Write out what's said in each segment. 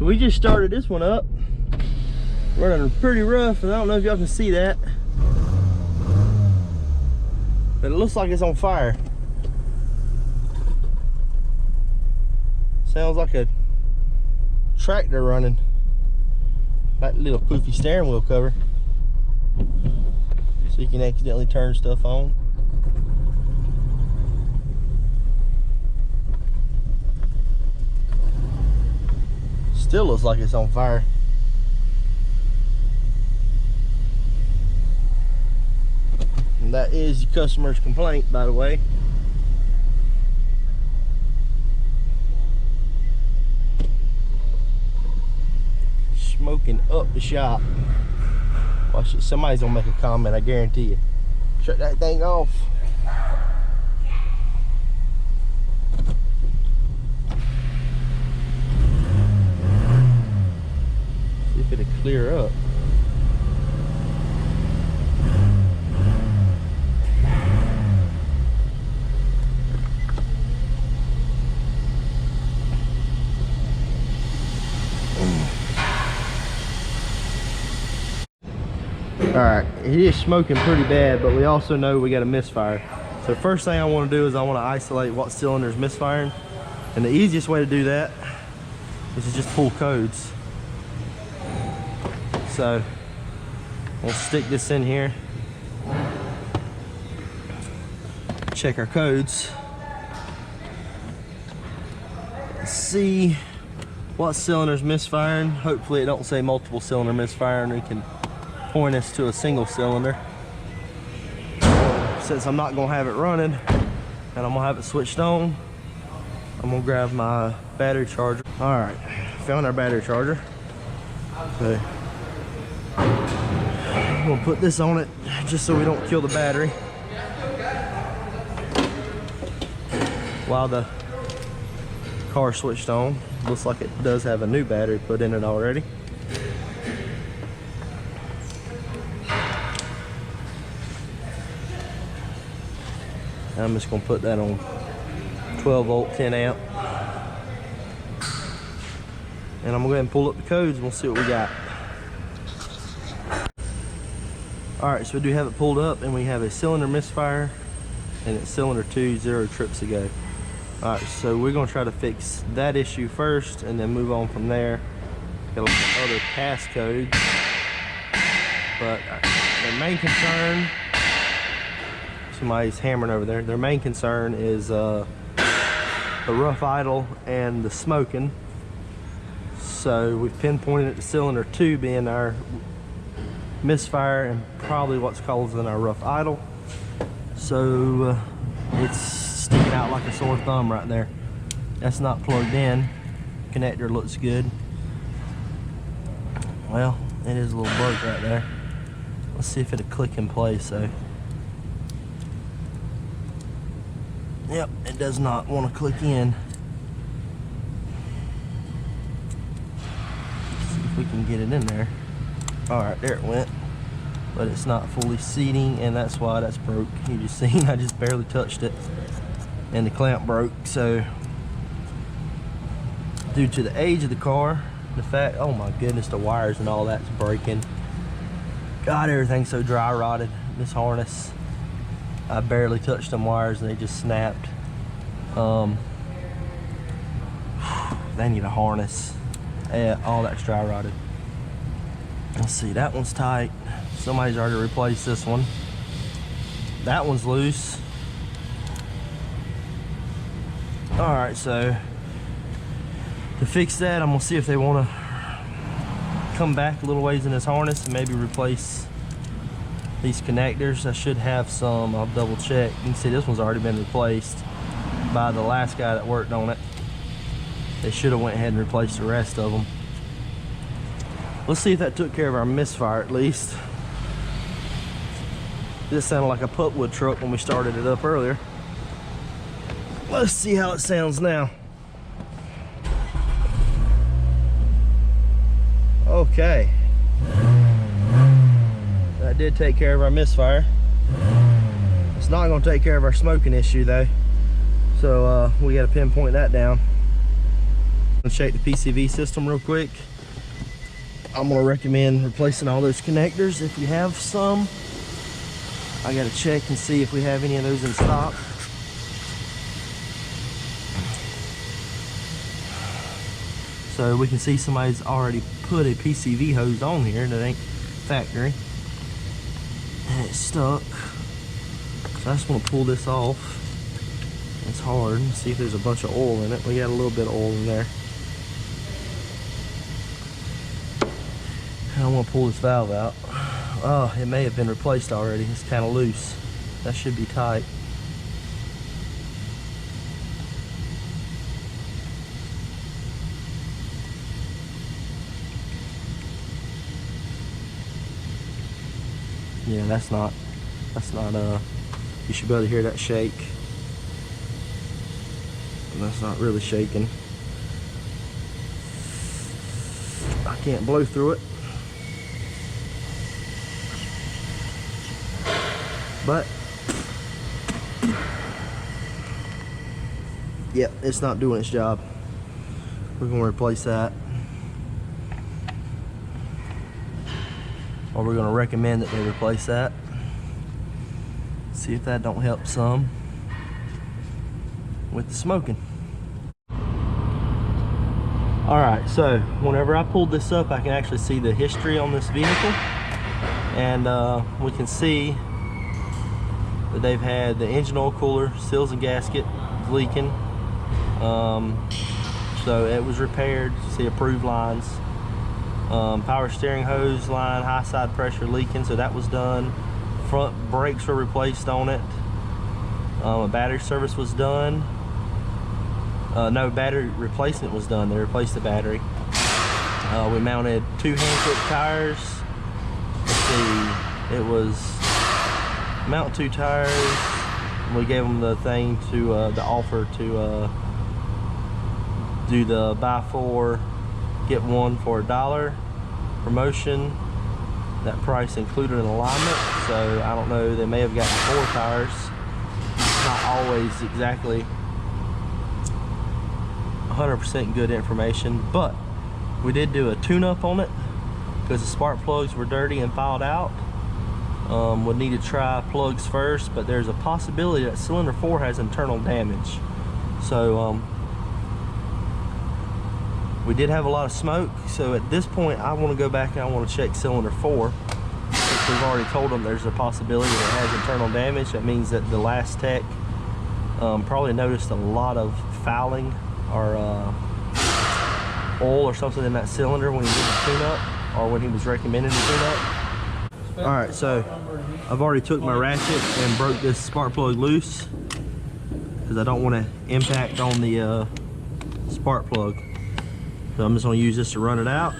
So we just started this one up. Running pretty rough, and I don't know if y'all can see that, but it looks like it's on fire. Sounds like a tractor running. That little poofy steering wheel cover, so you can accidentally turn stuff on. Still looks like it's on fire. And that is the customer's complaint, by the way. Smoking up the shop. Watch it. Somebody's gonna make a comment, I guarantee you. Shut that thing off. See if it'll clear up. Alright, it is smoking pretty bad, but we also know we got a misfire. So first thing I want to do is I want to isolate what cylinder is misfiring. And the easiest way to do that is to just pull codes. So we'll stick this in here. Check our codes. See what cylinder's misfiring. Hopefully it don't say multiple cylinder misfiring. We can point us to a single cylinder. Since I'm not gonna have it running and I'm gonna have it switched on, I'm gonna grab my battery charger. All right, found our battery charger. Okay, I'm gonna put this on it just so we don't kill the battery while the car switched on. Looks like it does have a new battery put in it already. I'm just gonna put that on 12 volt, 10 amp. And I'm gonna go ahead and pull up the codes and we'll see what we got. All right, so we do have it pulled up and we have a cylinder misfire and it's cylinder 2, 0 trips ago. All right, so we're gonna try to fix that issue first and then move on from there. Got a look at other pass codes, but the main concern, somebody's hammering over there. Their main concern is the rough idle and the smoking. So we've pinpointed it to cylinder 2 being our misfire and probably what's causing our rough idle. So it's sticking out like a sore thumb right there. That's not plugged in. Connector looks good. Well, it is a little broke right there. Let's see if it'll click in place. So yep, it does not want to click in. Let's see if we can get it in there. Alright, there it went. But it's not fully seating, and that's why that's broke. You just seen, I just barely touched it. And the clamp broke, so due to the age of the car, the fact, oh my goodness, the wires and all that's breaking. God, everything's so dry rotted. This harness, I barely touched them wires and they just snapped. They need a harness. Yeah, all that's dry rotted. Let's see, that one's tight. Somebody's already replaced this one. That one's loose. All right, so to fix that, I'm gonna see if they wanna come back a little ways in this harness and maybe replace these connectors. I should have some, I'll double check. You can see this one's already been replaced by the last guy that worked on it. They should have went ahead and replaced the rest of them. Let's see if that took care of our misfire at least. This sounded like a putwood truck when we started it up earlier. Let's see how it sounds now. Okay. That did take care of our misfire. It's not going to take care of our smoking issue though. So we got to pinpoint that down. Check the PCV system real quick. I'm gonna recommend replacing all those connectors if you have some. I gotta check and see if we have any of those in stock. So we can see somebody's already put a PCV hose on here that ain't factory. And it's stuck. So I just want to pull this off. It's hard. See if there's a bunch of oil in it. We got a little bit of oil in there. I want to pull this valve out. Oh, it may have been replaced already. It's kind of loose. That should be tight. Yeah, that's not, you should be able to hear that shake. And that's not really shaking. I can't blow through it. But, yep, it's not doing its job. We're gonna replace that. Or we're going to recommend that they replace that. See if that don't help some with the smoking. Alright, so whenever I pulled this up, I can actually see the history on this vehicle. And we can see that they've had the engine oil cooler, seals and gasket leaking. So it was repaired. See approved lines. Power steering hose line, high side pressure leaking, so that was done. Front brakes were replaced on it. A battery service was done. No, battery replacement was done. They replaced the battery. We mounted 2 hand-clip tires. Let's see, it was mount 2 tires. We gave them the thing to the offer to do the buy 4 get 1 for $1 promotion. That price included an alignment, so I don't know, they may have gotten 4 tires. It's not always exactly 100% good information, but we did do a tune-up on it because the spark plugs were dirty and filed out. Would need to try plugs first, but there's a possibility that cylinder 4 has internal damage. So we did have a lot of smoke, so at this point I want to go back and I want to check cylinder 4. Since we've already told them there's a possibility that it has internal damage, that means that the last tech probably noticed a lot of fouling or oil or something in that cylinder when he did the tune-up, or when he was recommending the tune-up. Alright, so I've already took my ratchet and broke this spark plug loose because I don't want to impact on the spark plug. So I'm just going to use this to run it out.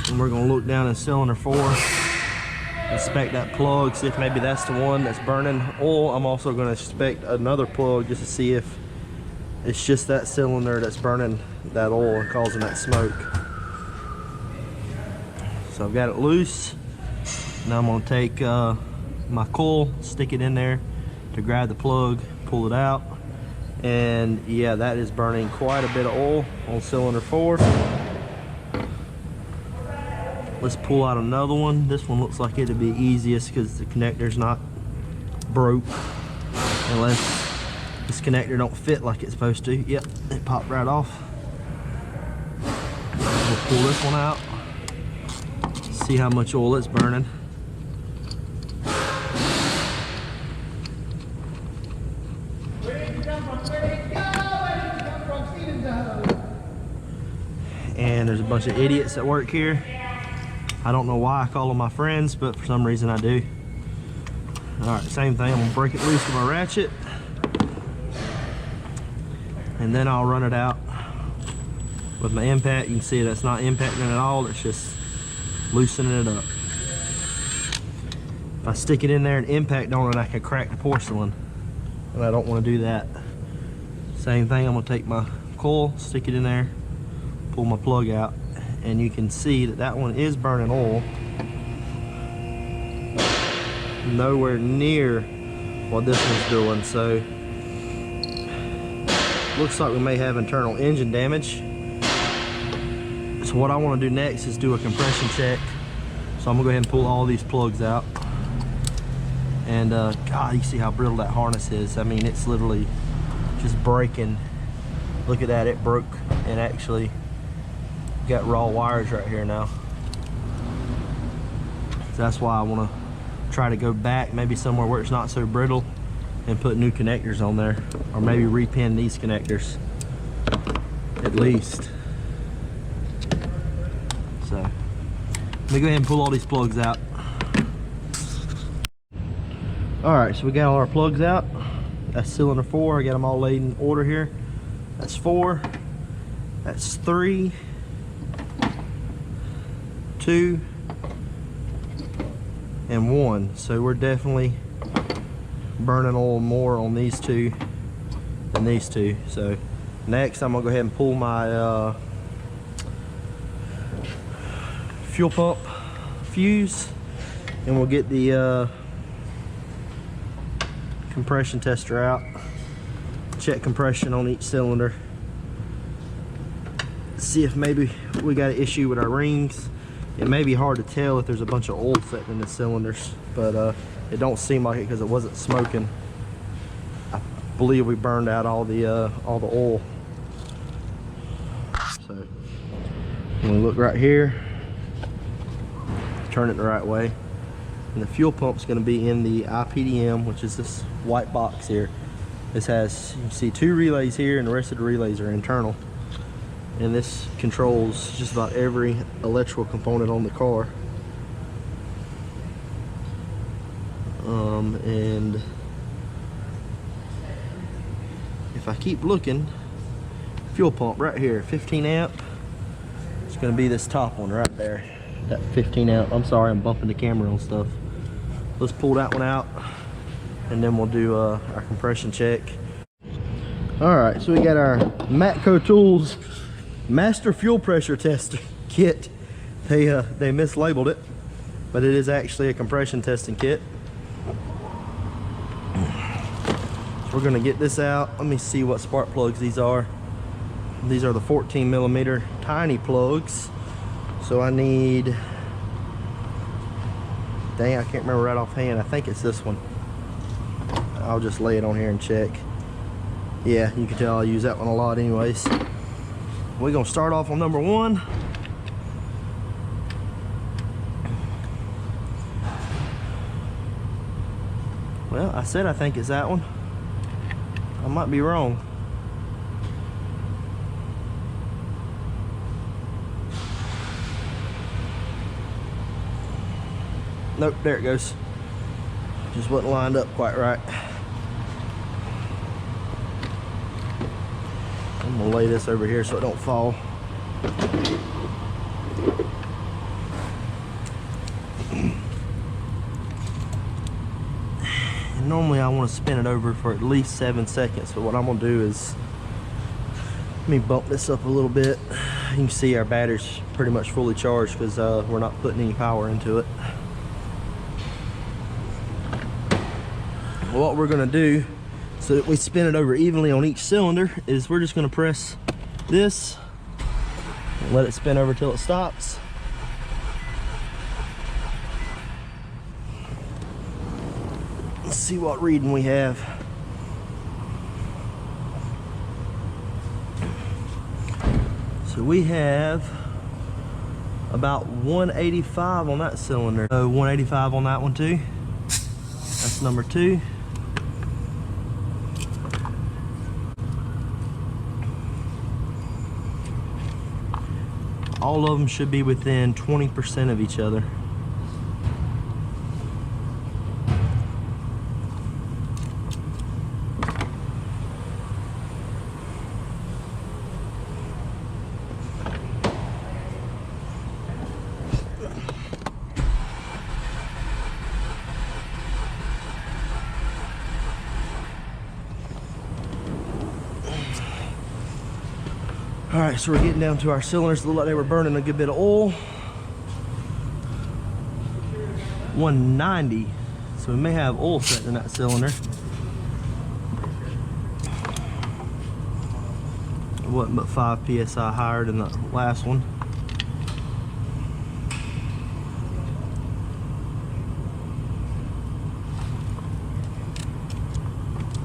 And we're going to look down in cylinder 4, inspect that plug, see if maybe that's the one that's burning oil. I'm also going to inspect another plug just to see if it's just that cylinder that's burning that oil and causing that smoke. So I've got it loose. Now I'm going to take my coil, stick it in there to grab the plug, pull it out. And yeah, that is burning quite a bit of oil on cylinder 4. Let's pull out another one. This one looks like it'd be easiest because the connector's not broke, unless this connector don't fit like it's supposed to. Yep, it popped right off. We'll pull this one out, see how much oil it's burning. And there's a bunch of idiots that work here. I don't know why I call them my friends, but for some reason I do. Alright, same thing. I'm gonna break it loose with my ratchet. And then I'll run it out with my impact. You can see that's not impacting at all. It's just loosening it up. If I stick it in there and impact on it, I can crack the porcelain. And I don't want to do that. Same thing, I'm gonna take my coil, stick it in there, pull my plug out, and you can see that that one is burning oil. Nowhere near what this one's doing. So Looks like we may have internal engine damage. So what I want to do next is do a compression check. So I'm gonna go ahead and pull all these plugs out. And God, you see how brittle that harness is. I mean, it's literally just breaking. Look at that, it broke and actually got raw wires right here now. So that's why I want to try to go back maybe somewhere where it's not so brittle and put new connectors on there, or maybe repin these connectors at least. So let me go ahead and pull all these plugs out. All right, so we got all our plugs out. That's cylinder 4. I got them all laid in order here. That's 4. That's 3, 2, and 1. So we're definitely burning oil more on these two than these two. So next I'm gonna go ahead and pull my fuel pump fuse, and we'll get the compression tester out, check compression on each cylinder, see if maybe we got an issue with our rings. It may be hard to tell if there's a bunch of oil sitting in the cylinders, but it don't seem like it because it wasn't smoking. I believe we burned out all the oil. So when we look right here, turn it the right way, and the fuel pump's going to be in the IPDM, which is this white box here. This has, you can see 2 relays here, and the rest of the relays are internal. And this controls just about every electrical component on the car. And if I keep looking, fuel pump right here, 15 amp. It's going to be this top one right there, that 15 amp. I'm sorry, I'm bumping the camera on stuff. Let's pull that one out, and then we'll do our compression check. All right, so we got our Matco Tools Master Fuel Pressure Tester kit. They mislabeled it, but it is actually a compression testing kit. So we're gonna get this out. Let me see what spark plugs these are. These are the 14mm tiny plugs. So I need, dang, I can't remember right offhand. I think it's this one. I'll just lay it on here and check. Yeah, you can tell I use that one a lot anyways. We're gonna start off on number 1. Well, I said I think it's that one. I might be wrong. Nope, there it goes. Just wasn't lined up quite right. I'm gonna lay this over here so it don't fall. And normally I want to spin it over for at least 7 seconds, but what I'm gonna do is, let me bump this up a little bit. You can see our battery's pretty much fully charged because we're not putting any power into it. What we're gonna do so that we spin it over evenly on each cylinder is we're just gonna press this and let it spin over till it stops. Let's see what reading we have. So we have about 185 on that cylinder. So 185 on that one too. That's number 2. All of them should be within 20% of each other. All right, so we're getting down to our cylinders. Look like they were burning a good bit of oil. 190, so we may have oil set in that cylinder. wasn't but 5 psi higher than the last one.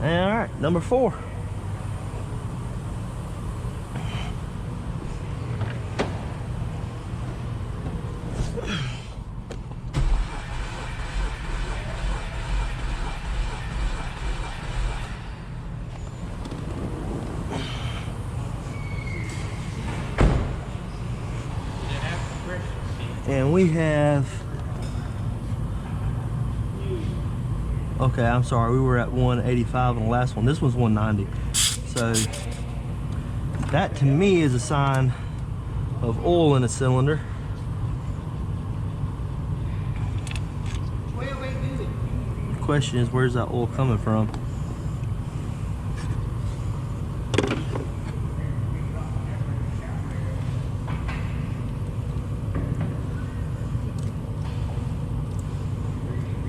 And all right, number 4. And we have, okay, I'm sorry, we were at 185 on the last one. This one's 190. So that to me is a sign of oil in the cylinder. The question is, where's that oil coming from?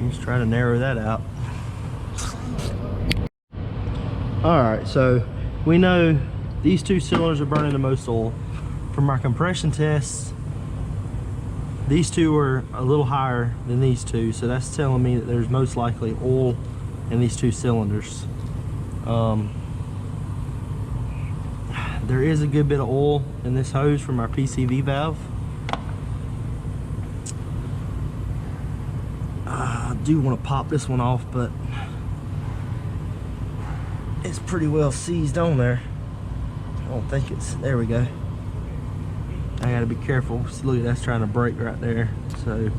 Let's try to narrow that out. All right, so we know these 2 cylinders are burning the most oil. From our compression tests, these 2 are a little higher than these 2, so that's telling me that there's most likely oil in these 2 cylinders. There is a good bit of oil in this hose from our PCV valve. I do want to pop this one off, but it's pretty well seized on there. I don't think it's, there we go. I gotta be careful. See, look, that's trying to break right there. So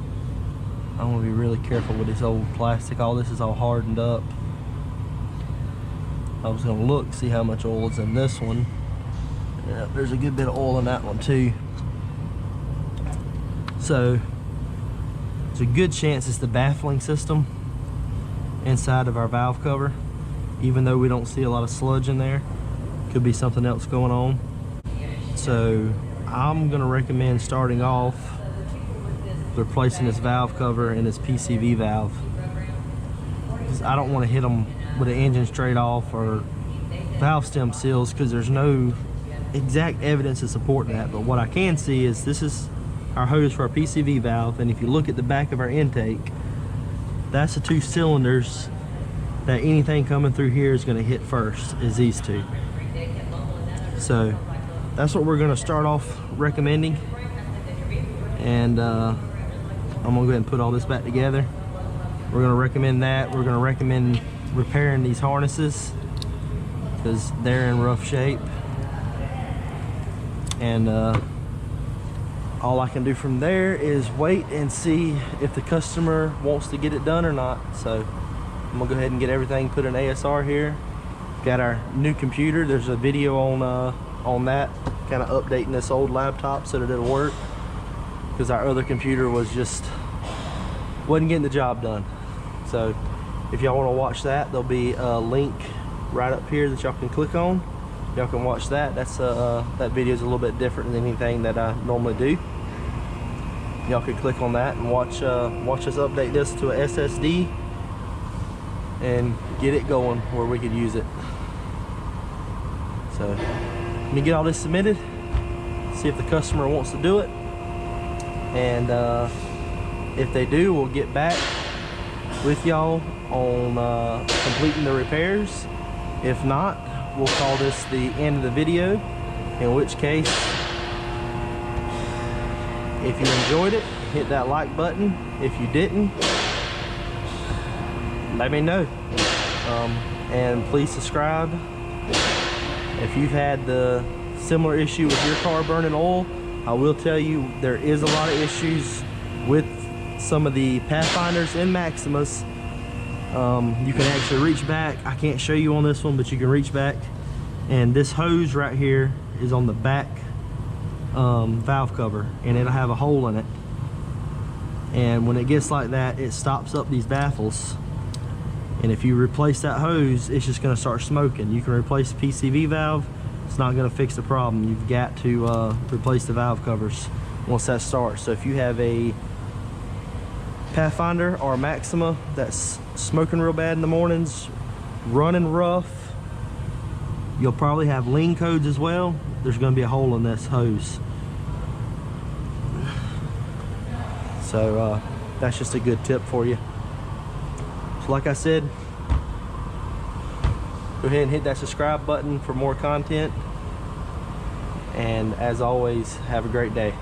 I want to be really careful with this old plastic. All this is all hardened up. I was gonna look, see how much oil is in this one. Yeah, there's a good bit of oil in that one too. So there's a good chance it's the baffling system inside of our valve cover. Even though we don't see a lot of sludge in there, could be something else going on. So I'm gonna recommend starting off replacing this valve cover and this PCV valve, because I don't want to hit them with the engine straight off or valve stem seals, because there's no exact evidence to support that. But what I can see is this is our hose for our PCV valve, and if you look at the back of our intake, that's the 2 cylinders that anything coming through here is going to hit first, is these 2. So that's what we're going to start off recommending. And I'm going to go ahead and put all this back together. We're going to recommend that. We're going to recommend repairing these harnesses because they're in rough shape. And all I can do from there is wait and see if the customer wants to get it done or not. So I'm gonna go ahead and get everything put in ASR here. Got our new computer. There's a video on that, kind of updating this old laptop so that it'll work, because our other computer wasn't getting the job done. So if y'all want to watch that, there'll be a link right up here that y'all can click on. Y'all can watch that. That's that video is a little bit different than anything that I normally do. Y'all can click on that and watch us update this to a SSD and get it going where we could use it. So let me get all this submitted, see if the customer wants to do it, and if they do, we'll get back with y'all on completing the repairs. If not, we'll call this the end of the video, in which case, if you enjoyed it, hit that like button. If you didn't, let me know. And please subscribe. If you've had the similar issue with your car burning oil, I will tell you there is a lot of issues with some of the Pathfinders and Maximas. You can actually reach back. I can't show you on this one, but you can reach back, and this hose right here is on the back valve cover, and it'll have a hole in it, and when it gets like that, it stops up these baffles, and if you replace that hose, it's just going to start smoking. You can replace the PCV valve, it's not going to fix the problem. You've got to replace the valve covers once that starts. So if you have a Pathfinder or a Maxima that's smoking real bad in the mornings, running rough, you'll probably have lean codes as well. there's going to be a hole in this hose. So that's just a good tip for you. So like I said, go ahead and hit that subscribe button for more content. And as always, have a great day.